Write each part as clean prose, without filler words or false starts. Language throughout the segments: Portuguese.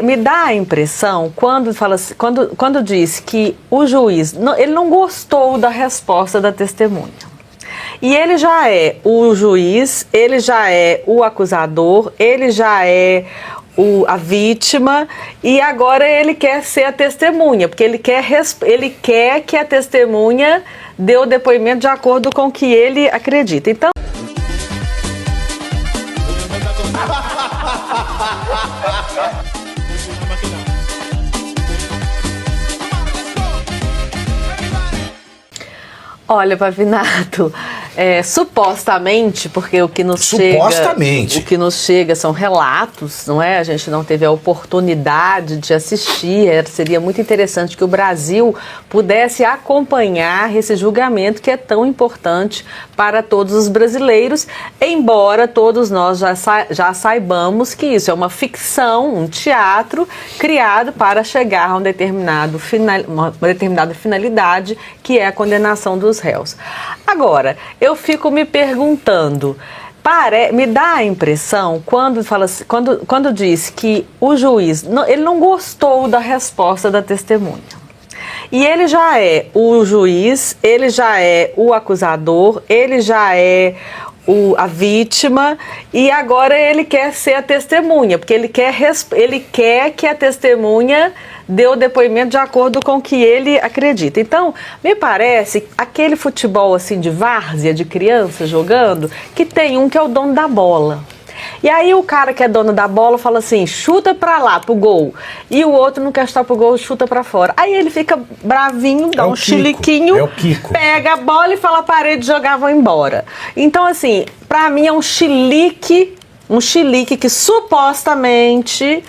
Me dá a impressão, quando diz que o juiz, ele não gostou da resposta da testemunha. E ele já é o juiz, ele já é o acusador, ele já é a vítima, e agora ele quer ser a testemunha, porque ele quer que a testemunha dê o depoimento de acordo com o que ele acredita. Então, olha, Pavinato, supostamente, porque o que nos chega são relatos, não é? A gente não teve a oportunidade de assistir, seria muito interessante que o Brasil pudesse acompanhar esse julgamento que é tão importante para todos os brasileiros, embora todos nós já saibamos que isso é uma ficção, um teatro criado para chegar a uma determinada finalidade, que é a condenação dos réus. Agora, eu fico me perguntando, me dá a impressão, quando diz que o juiz, ele não gostou da resposta da testemunha. E ele já é o juiz, ele já é o acusador, ele já é a vítima, e agora ele quer ser a testemunha, porque ele quer que a testemunha dê o depoimento de acordo com o que ele acredita. Então, me parece aquele futebol assim de várzea, de criança jogando, que tem um que é o dono da bola. E aí o cara que é dono da bola fala assim, chuta pra lá, pro gol. E o outro não quer chutar pro gol, chuta pra fora. Aí ele fica bravinho, dá um chiliquinho, pega a bola e fala, parei de jogar, vou embora. Então, assim, pra mim é um chilique que supostamente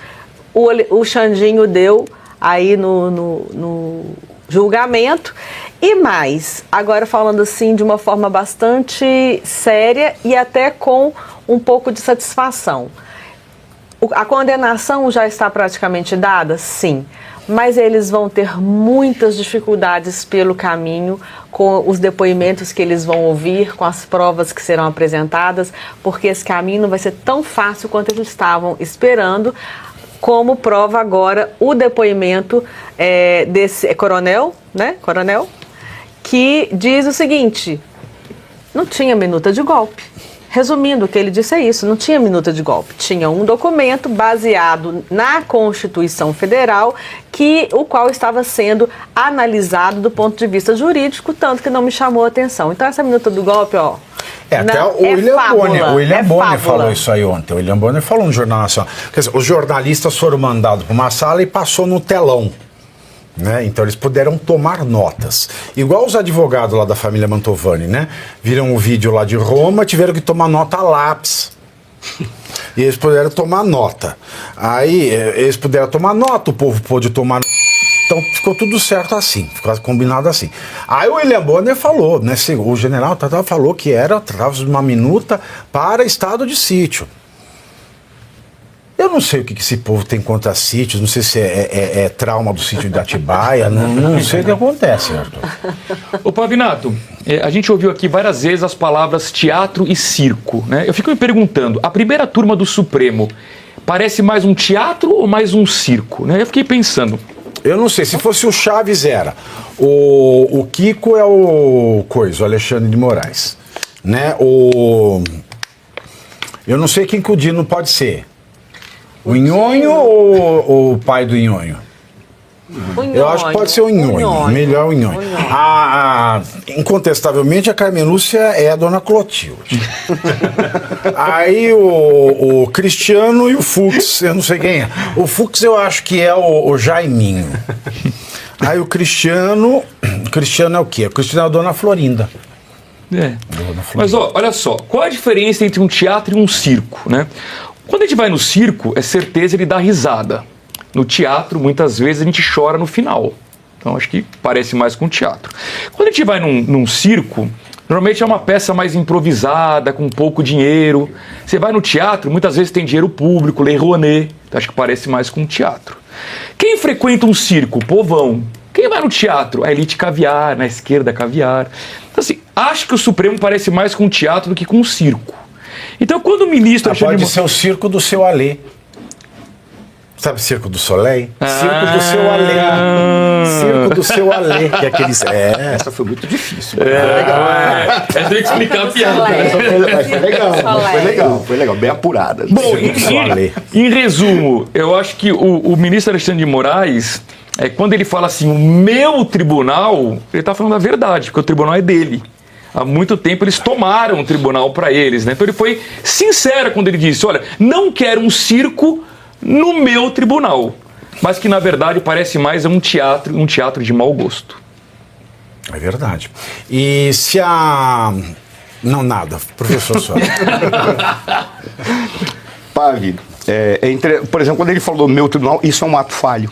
o Xandinho deu aí no julgamento. E mais, agora falando assim de uma forma bastante séria e até com um pouco de satisfação. A condenação já está praticamente dada? Sim. Mas eles vão ter muitas dificuldades pelo caminho com os depoimentos que eles vão ouvir, com as provas que serão apresentadas, porque esse caminho não vai ser tão fácil quanto eles estavam esperando, como prova agora o depoimento desse coronel, né? Coronel, que diz o seguinte, não tinha minuta de golpe. Resumindo, o que ele disse é isso, não tinha minuta de golpe. Tinha um documento baseado na Constituição Federal, o qual estava sendo analisado do ponto de vista jurídico, tanto que não me chamou a atenção. Então, essa minuta do golpe, ó... até o William Bonner falou isso aí ontem. O William Bonner falou no Jornal Nacional. Quer dizer, os jornalistas foram mandados para uma sala e passou no telão. Né? Então eles puderam tomar notas. Igual os advogados lá da família Mantovani, né? Viram o vídeo lá de Roma, tiveram que tomar nota a lápis. E eles puderam tomar nota. Aí eles puderam tomar nota, o povo pôde tomar. Então ficou tudo certo assim, ficou combinado assim. Aí o William Bonner falou, né? O general falou que tratava de uma minuta para estado de sítio. Eu não sei o que esse povo tem contra sítios, não sei se é trauma do sítio de Atibaia, não sei o que acontece, Arthur. Ô Pavinato, a gente ouviu aqui várias vezes as palavras teatro e circo, né? Eu fico me perguntando, a primeira turma do Supremo parece mais um teatro ou mais um circo, né? Eu fiquei pensando. Eu não sei, se fosse o Chaves era. O Kiko é o Alexandre de Moraes, né? Eu não sei quem que o Dino pode ser. O Nhonho ou o pai do Nhonho? Eu acho que pode ser o Nhonho. Melhor o Nhonho. Incontestavelmente, a Carmen Lúcia é a dona Clotilde. Aí o Cristiano e o Fux, eu não sei quem é. O Fux eu acho que é o Jaiminho. Aí o Cristiano é o quê? O Cristiano é a dona Florinda. Mas olha só, qual a diferença entre um teatro e um circo, né? Quando a gente vai no circo, é certeza ele dá risada. No teatro, muitas vezes, a gente chora no final. Então, acho que parece mais com teatro. Quando a gente vai num circo, normalmente é uma peça mais improvisada, com pouco dinheiro. Você vai no teatro, muitas vezes tem dinheiro público, Lei Rouanet. Então, acho que parece mais com teatro. Quem frequenta um circo? O povão. Quem vai no teatro? A elite caviar, na esquerda caviar. Então, assim, acho que o Supremo parece mais com teatro do que com circo. Então, quando o ministro... Pode ser o circo do seu Alê. Sabe Circo do Soleil? Circo do Seu Alê. Circo do Seu Alê. Que é aqueles... Essa foi muito difícil. Tem que explicar a piada. Foi legal, bem apurada. Bom, em resumo, eu acho que o ministro Alexandre de Moraes, quando ele fala assim, o meu tribunal, ele está falando a verdade, porque o tribunal é dele. Há muito tempo eles tomaram o tribunal para eles, né? Então ele foi sincero quando ele disse, olha, não quero um circo no meu tribunal. Mas que na verdade parece mais um teatro de mau gosto. É verdade. E se a... Não, nada. Professor Soares. Pavi, por exemplo, quando ele falou do meu tribunal, isso é um ato falho.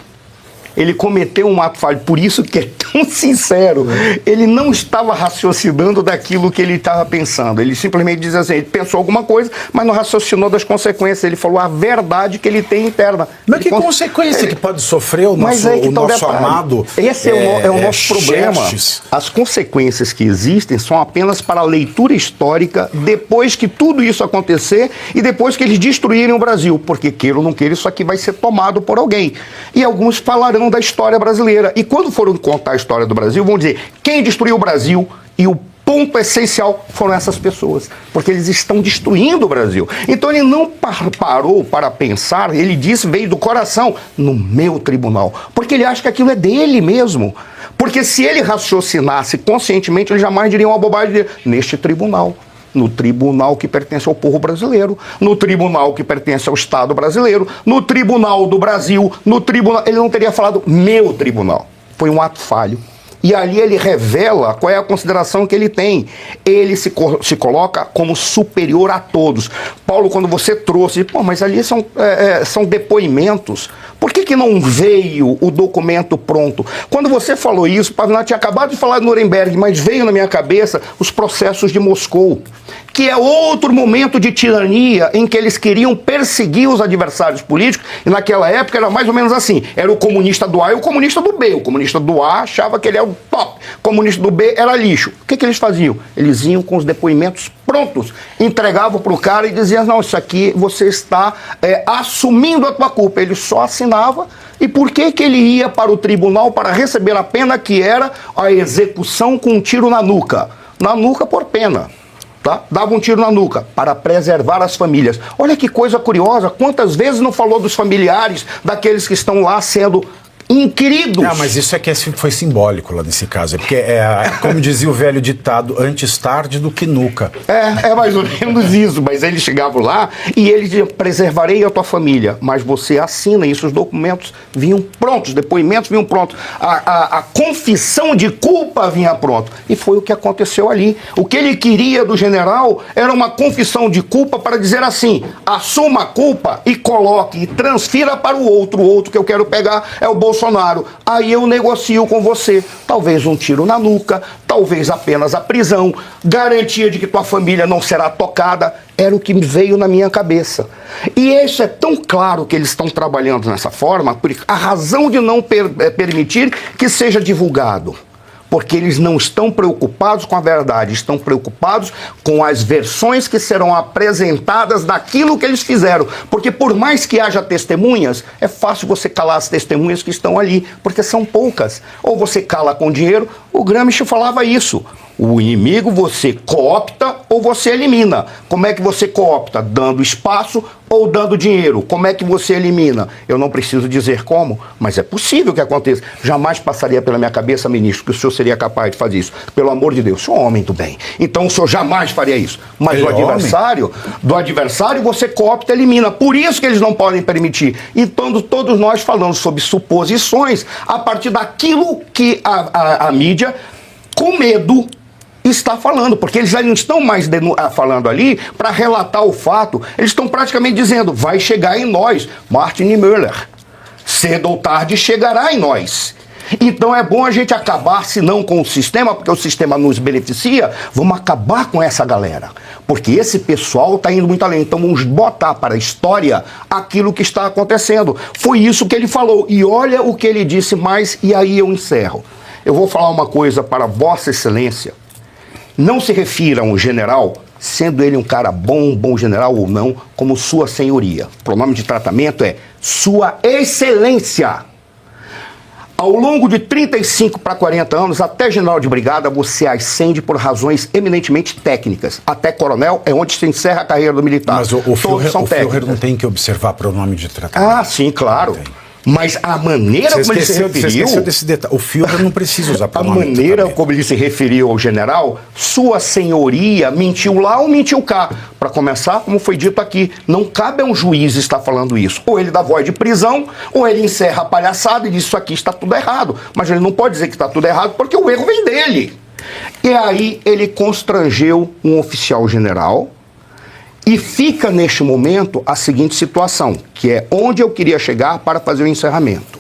Ele cometeu um ato falho, por isso que é tão sincero. Ele não estava raciocinando daquilo que ele estava pensando. Ele simplesmente diz assim, ele pensou alguma coisa, mas não raciocinou das consequências. Ele falou a verdade que ele tem interna. Mas que consequência que pode sofrer o nosso amado? Esse é o nosso problema. As consequências que existem são apenas para a leitura histórica depois que tudo isso acontecer e depois que eles destruírem o Brasil. Porque queira ou não queira, isso aqui vai ser tomado por alguém. E alguns falarão da história brasileira. E quando foram contar a história do Brasil, vão dizer quem destruiu o Brasil, e o ponto essencial foram essas pessoas, porque eles estão destruindo o Brasil. Então ele não parou para pensar, ele disse, veio do coração, no meu tribunal, porque ele acha que aquilo é dele mesmo. Porque se ele raciocinasse conscientemente, ele jamais diria uma bobagem dele. Neste tribunal. No tribunal que pertence ao povo brasileiro, no tribunal que pertence ao Estado brasileiro, no tribunal do Brasil, no tribunal... Ele não teria falado meu tribunal. Foi um ato falho. E ali ele revela qual é a consideração que ele tem. Ele se coloca como superior a todos. Paulo, quando você trouxe, mas ali são depoimentos. Por que não veio o documento pronto? Quando você falou isso, Pavinato tinha acabado de falar de Nuremberg, mas veio na minha cabeça os processos de Moscou, que é outro momento de tirania em que eles queriam perseguir os adversários políticos, e naquela época era mais ou menos assim, era o comunista do A e o comunista do B. O comunista do A achava que ele era o top, o comunista do B era lixo. O que eles faziam? Eles iam com os depoimentos prontos, entregavam para o cara e diziam, não, isso aqui você está assumindo a tua culpa. Ele só assinava. E por que ele ia para o tribunal para receber a pena que era a execução com um tiro na nuca? Na nuca por pena. Tá? Dava um tiro na nuca para preservar as famílias. Olha que coisa curiosa, quantas vezes não falou dos familiares daqueles que estão lá sendo inquiridos? Mas isso foi simbólico lá nesse caso. Porque como dizia o velho ditado, antes tarde do que nunca. É mais ou menos isso. Mas eles chegavam lá e eles diziam, preservarei a tua família. Mas você assina isso, os documentos vinham prontos, os depoimentos vinham prontos. A confissão de culpa vinha pronto. E foi o que aconteceu ali. O que ele queria do general era uma confissão de culpa para dizer assim, assuma a culpa e coloque, e transfira para o outro que eu quero pegar é o Bolsonaro. Aí eu negocio com você, talvez um tiro na nuca, talvez apenas a prisão, garantia de que tua família não será tocada, era o que veio na minha cabeça. E isso é tão claro que eles estão trabalhando dessa forma, por a razão de não permitir que seja divulgado. Porque eles não estão preocupados com a verdade, estão preocupados com as versões que serão apresentadas daquilo que eles fizeram. Porque por mais que haja testemunhas, é fácil você calar as testemunhas que estão ali, porque são poucas. Ou você cala com dinheiro, o Gramsci falava isso. O inimigo você coopta ou você elimina. Como é que você coopta? Dando espaço ou dando dinheiro? Como é que você elimina? Eu não preciso dizer como, mas é possível que aconteça. Jamais passaria pela minha cabeça, ministro, que o senhor seria capaz de fazer isso. Pelo amor de Deus, sou homem do bem. Então o senhor jamais faria isso. Mas do adversário você coopta e elimina. Por isso que eles não podem permitir. Então todos nós falamos sobre suposições a partir daquilo que a mídia, com medo, está falando, porque eles já não estão mais falando ali para relatar o fato, eles estão praticamente dizendo, vai chegar em nós, Martin Müller, cedo ou tarde chegará em nós. Então é bom a gente acabar, se não com o sistema, porque o sistema nos beneficia, vamos acabar com essa galera, porque esse pessoal está indo muito além, então vamos botar para a história aquilo que está acontecendo. Foi isso que ele falou, e olha o que ele disse mais, e aí eu encerro. Eu vou falar uma coisa para Vossa Excelência. Não se refira a um general sendo ele um cara bom general ou não, como sua senhoria. O pronome de tratamento é sua excelência. Ao longo de 35 para 40 anos, até general de brigada, você ascende por razões eminentemente técnicas. Até coronel é onde se encerra a carreira do militar. Mas o Führer não tem que observar pronome de tratamento. Ah, sim, claro. Mas a maneira como ele se referiu... Você esqueceu desse detalhe. O Führer não precisa usar pronome. A maneira como ele se referiu ao general, sua senhoria mentiu lá ou mentiu cá. Para começar, como foi dito aqui, não cabe a um juiz estar falando isso. Ou ele dá voz de prisão, ou ele encerra a palhaçada e diz isso aqui está tudo errado. Mas ele não pode dizer que está tudo errado porque o erro vem dele. E aí ele constrangeu um oficial general. E fica, neste momento, a seguinte situação, que é onde eu queria chegar para fazer o encerramento.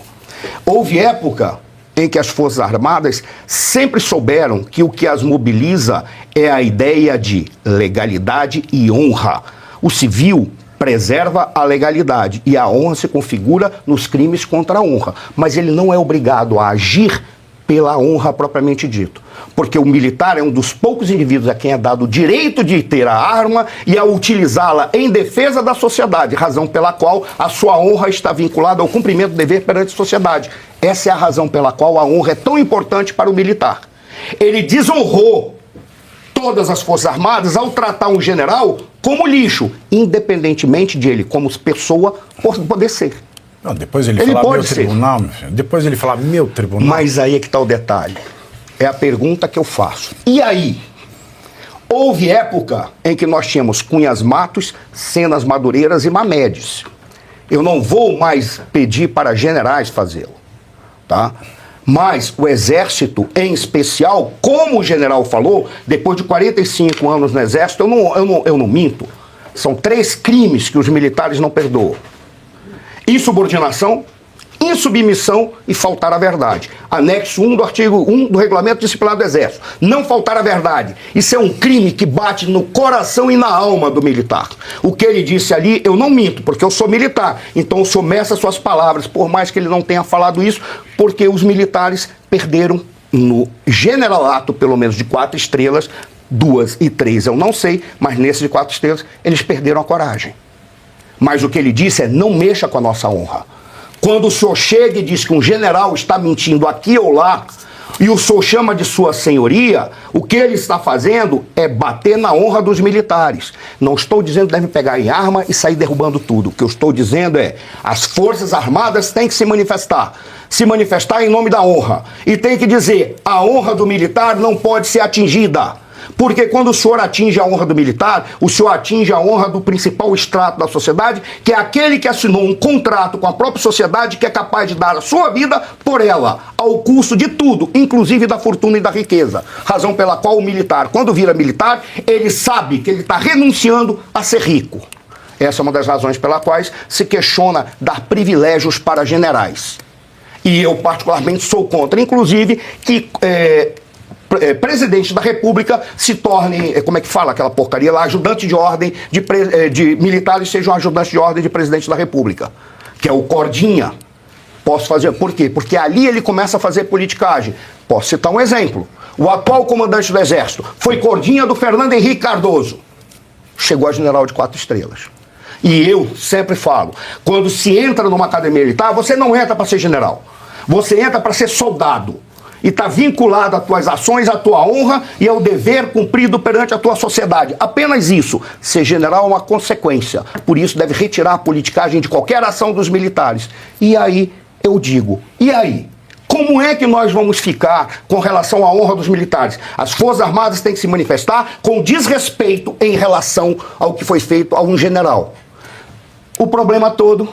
Houve época em que as Forças Armadas sempre souberam que o que as mobiliza é a ideia de legalidade e honra. O civil preserva a legalidade e a honra se configura nos crimes contra a honra. Mas ele não é obrigado a agir pela honra propriamente dito. Porque o militar é um dos poucos indivíduos a quem é dado o direito de ter a arma e a utilizá-la em defesa da sociedade, razão pela qual a sua honra está vinculada ao cumprimento do dever perante a sociedade. Essa é a razão pela qual a honra é tão importante para o militar. Ele desonrou todas as Forças Armadas ao tratar um general como lixo, independentemente de ele, como pessoa, poder ser. Não, depois ele fala meu tribunal, meu filho. Depois ele fala meu tribunal. Mas aí é que está o detalhe. É a pergunta que eu faço. E aí? Houve época em que nós tínhamos Cunhas Matos, Cenas Madureiras e Mamedes. Eu não vou mais pedir para generais fazê-lo, tá? Mas o Exército, em especial, como o general falou, depois de 45 anos no Exército, eu não minto. São 3 crimes que os militares não perdoam. Insubordinação, insubmissão e faltar à verdade. Anexo 1 do artigo 1 do Regulamento Disciplinar do Exército. Não faltar à verdade. Isso é um crime que bate no coração e na alma do militar. O que ele disse ali, eu não minto, porque eu sou militar. Então o senhor meça suas palavras, por mais que ele não tenha falado isso, porque os militares perderam no generalato, pelo menos de 4 estrelas, 2 e 3 eu não sei, mas nesse de 4 estrelas, eles perderam a coragem. Mas o que ele disse é, não mexa com a nossa honra. Quando o senhor chega e diz que um general está mentindo aqui ou lá, e o senhor chama de sua senhoria, o que ele está fazendo é bater na honra dos militares. Não estou dizendo que devem pegar em arma e sair derrubando tudo. O que eu estou dizendo é, as Forças Armadas têm que se manifestar em nome da honra. E tem que dizer, a honra do militar não pode ser atingida. Porque quando o senhor atinge a honra do militar, o senhor atinge a honra do principal extrato da sociedade, que é aquele que assinou um contrato com a própria sociedade, que é capaz de dar a sua vida por ela, ao custo de tudo, inclusive da fortuna e da riqueza. Razão pela qual o militar, quando vira militar, ele sabe que ele está renunciando a ser rico. Essa é uma das razões pelas quais se questiona dar privilégios para generais. E eu particularmente sou contra, inclusive, que... presidente da República se torne, como é que fala aquela porcaria lá, ajudante de ordem de militares sejam ajudantes de ordem de presidente da República, que é o Cordinha. Posso fazer, por quê? Porque ali ele começa a fazer politicagem. Posso citar um exemplo. O atual comandante do Exército foi Cordinha do Fernando Henrique Cardoso. Chegou a general de 4 estrelas. E eu sempre falo, quando se entra numa academia militar, você não entra para ser general. Você entra para ser soldado. E está vinculado às tuas ações, à tua honra e ao dever cumprido perante a tua sociedade. Apenas isso. Ser general é uma consequência. Por isso deve retirar a politicagem de qualquer ação dos militares. E aí, eu digo, e aí? Como é que nós vamos ficar com relação à honra dos militares? As Forças Armadas têm que se manifestar com desrespeito em relação ao que foi feito a um general. O problema todo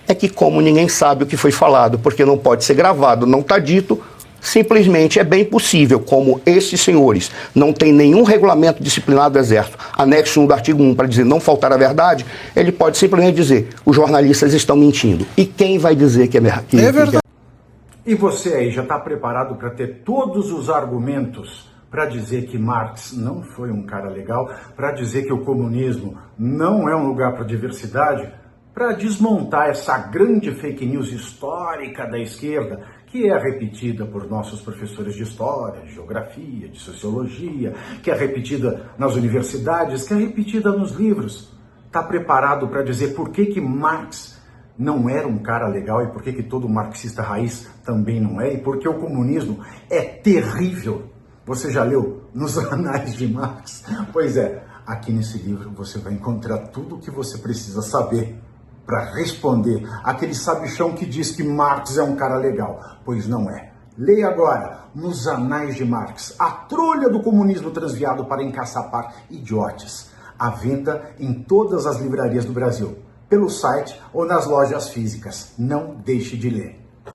é que, como ninguém sabe o que foi falado, porque não pode ser gravado, não está dito, simplesmente é bem possível, como esses senhores não tem nenhum regulamento disciplinar do Exército, anexo 1 do artigo 1, para dizer não faltar a verdade, ele pode simplesmente dizer, os jornalistas estão mentindo. E quem vai dizer que é verdade? É verdade. E você aí já está preparado para ter todos os argumentos para dizer que Marx não foi um cara legal, para dizer que o comunismo não é um lugar para diversidade? para desmontar essa grande fake news histórica da esquerda, que é repetida por nossos professores de história, de geografia, de sociologia, que é repetida nas universidades, que é repetida nos livros. Está preparado para dizer por que Marx não era um cara legal e por que todo marxista raiz também não é, e por que o comunismo é terrível? Você já leu nos Anais de Marx? Pois é, aqui nesse livro você vai encontrar tudo o que você precisa saber para responder aquele sabichão que diz que Marx é um cara legal, pois não é. Leia agora, nos Anais de Marx, a trolha do comunismo transviado para encaçapar idiotes. À venda em todas as livrarias do Brasil, pelo site ou nas lojas físicas. Não deixe de ler.